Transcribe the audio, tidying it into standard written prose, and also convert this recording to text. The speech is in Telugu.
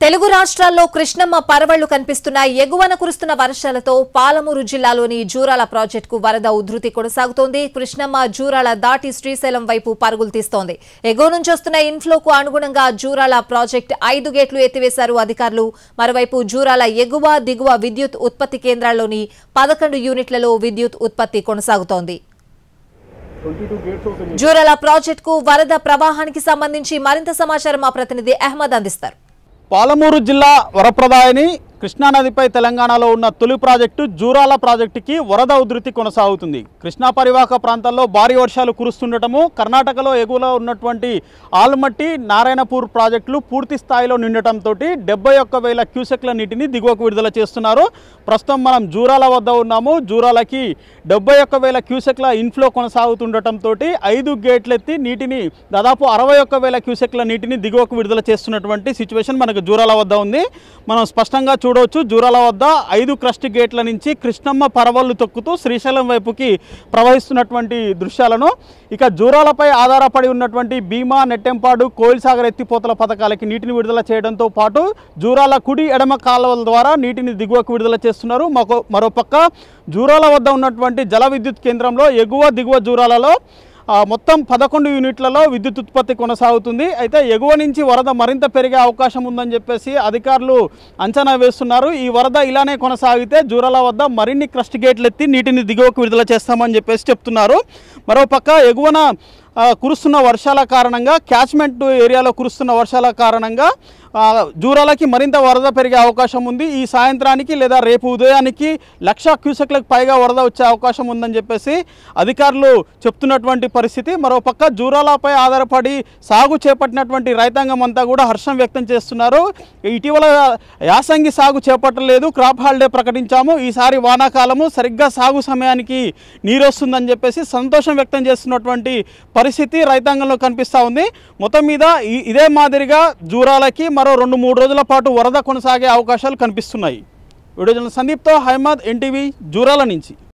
తెలుగు రాష్ట్రాల్లో కృష్ణమ్మ పరవళ్లు కనిపిస్తున్నాయి. ఎగువన కురుస్తున్న వర్షాలతో పాలమూరు జిల్లాలోని జూరాల ప్రాజెక్టుకు వరద ఉధృతి కొనసాగుతోంది. కృష్ణమ్మ జూరాల దాటి శ్రీశైలం వైపు పరుగులు తీస్తోంది. ఎగువ నుంచి వస్తున్న ఇన్ఫ్లోకు అనుగుణంగా జూరాల ప్రాజెక్టు 5 గేట్లు ఎత్తివేశారు అధికారులు. మరోవైపు జూరాల ఎగువ దిగువ విద్యుత్ ఉత్పత్తి కేంద్రాల్లోని 11 యూనిట్లలో విద్యుత్ ఉత్పత్తి కొనసాగుతోంది. జూరాల ప్రాజెక్టుకు వరద ప్రవాహానికి సంబంధించి మరింత సమాచారం మా ప్రతినిధి అహ్మద్ అందిస్తారు. పాలమూరు జిల్లా వరప్రదాయని కృష్ణానదిపై తెలంగాణలో ఉన్న తొలి ప్రాజెక్టు జూరాల ప్రాజెక్టుకి వరద ఉధృతి కొనసాగుతుంది. కృష్ణా పరివాహక ప్రాంతాల్లో భారీ వర్షాలు కురుస్తుండటము, కర్ణాటకలో ఎగువలో ఉన్నటువంటి ఆల్మట్టి నారాయణపూర్ ప్రాజెక్టులు పూర్తి స్థాయిలో నిండటంతో 71,000 క్యూసెక్ల నీటిని దిగువకు విడుదల చేస్తున్నారు. ప్రస్తుతం మనం జూరాల వద్ద ఉన్నాము. జూరాలకి 71,000 క్యూసెక్ల ఇన్ఫ్లో కొనసాగుతుండటంతో 5 గేట్లెత్తి నీటిని దాదాపు 61,000 క్యూసెక్ల నీటిని దిగువకు విడుదల చేస్తున్నటువంటి సిచ్యువేషన్ మనకు జూరాల వద్ద ఉంది. మనం స్పష్టంగా చూడవచ్చు. జూరాల వద్ద 5 క్రస్ట్ గేట్ల నుంచి కృష్ణమ్మ పరవళ్లు తొక్కుతూ శ్రీశైలం వైపుకి ప్రవహిస్తున్నటువంటి దృశ్యాలను, ఇక జూరాలపై ఆధారపడి ఉన్నటువంటి భీమా, నెట్టెంపాడు, కోయిల్ సాగర్ ఎత్తిపోతల పథకాలకి నీటిని విడుదల చేయడంతో పాటు జూరాల కుడి ఎడమ కాలువల ద్వారా నీటిని దిగువకు విడుదల చేస్తున్నారు. మరోపక్క జూరాల వద్ద ఉన్నటువంటి జల విద్యుత్ కేంద్రంలో ఎగువ దిగువ జూరాలలో మొత్తం 11 యూనిట్లలో విద్యుత్ ఉత్పత్తి కొనసాగుతుంది. అయితే ఎగువ నుంచి వరద మరింత పెరిగే అవకాశం ఉందని చెప్పేసి అధికారులు అంచనా వేస్తున్నారు. ఈ వరద ఇలానే కొనసాగితే జూరాల వద్ద మరిన్ని క్రస్ట్ గేట్లు ఎత్తి నీటిని దిగువకు విడుదల చేస్తామని చెప్పేసి చెప్తున్నారు. మరోపక్క ఎగువన కురుస్తున్న వర్షాల కారణంగా, క్యాచ్మెంట్ ఏరియాలో కురుస్తున్న వర్షాల కారణంగా జూరాలకి మరింత వరద పెరిగే అవకాశం ఉంది. ఈ సాయంత్రానికి లేదా రేపు ఉదయానికి 1,00,000 క్యూసెక్లకు పైగా వరద వచ్చే అవకాశం ఉందని చెప్పేసి అధికారులు చెప్తున్నటువంటి పరిస్థితి. మరోపక్క జూరాలపై ఆధారపడి సాగు చేపట్టినటువంటి రైతాంగం అంతా కూడా హర్షం వ్యక్తం చేస్తున్నారు. ఇటీవల యాసంగి సాగు చేపట్టలేదు, క్రాప్ హాలిడే ప్రకటించాము, ఈసారి వానాకాలము సరిగ్గా సాగు సమయానికి నీరు వస్తుందని చెప్పేసి సంతోషం వ్యక్తం చేస్తున్నటువంటి పరిస్థితి రైతాంగంలో కనిపిస్తూ ఉంది. మొత్తం మీద ఇదే మాదిరిగా జూరాలకి మరో 2-3 రోజుల పాటు వరద కొనసాగే అవకాశాలు కనిపిస్తున్నాయి. వీడియో జర్నలిస్ట్ సందీప్తో అహ్మద్, ఎన్టీవీ, జూరాల నుంచి.